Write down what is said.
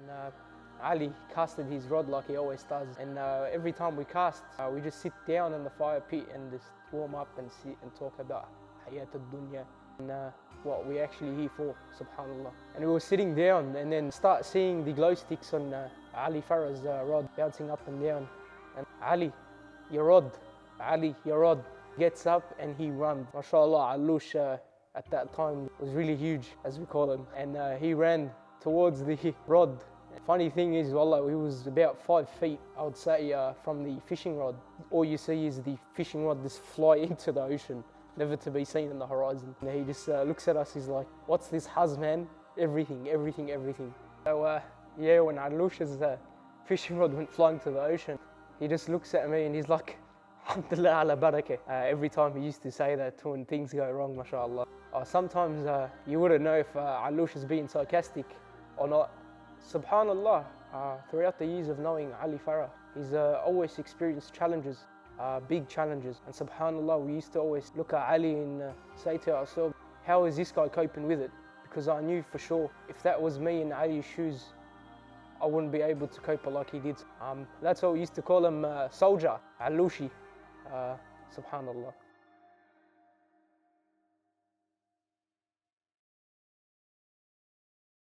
And Ali casted his rod like he always does. And every time we cast, we just sit down in the fire pit and just warm up and sit and talk about Hayat al-Dunya and what we're actually here for, subhanallah. And we were sitting down and then start seeing the glow sticks on Ali Farah's rod bouncing up and down. And Ali, your rod, Ali, your rod. Gets up and he runs. MashaAllah, Allushi at that time was really huge, as we call him. And he ran towards the rod. Funny thing is, wallah, he was about 5 feet, I would say, from the fishing rod. All you see is the fishing rod just fly into the ocean, never to be seen on the horizon. And he just looks at us, he's like, what's this huzz, man? Everything, everything, everything. So yeah, when Allushi's fishing rod went flying to the ocean, he just looks at me and he's like, Alhamdulillah ala barakah. Every time he used to say that when things go wrong, mashallah. Sometimes you wouldn't know if Allushi's being sarcastic or not. Subhanallah, throughout the years of knowing Ali Farah, he's always experienced challenges, big challenges. And subhanallah, we used to always look at Ali and say to ourselves, how is this guy coping with it? Because I knew for sure, if that was me in Ali's shoes, I wouldn't be able to cope like he did. That's why we used to call him Soldier Allushi. Subhanallah.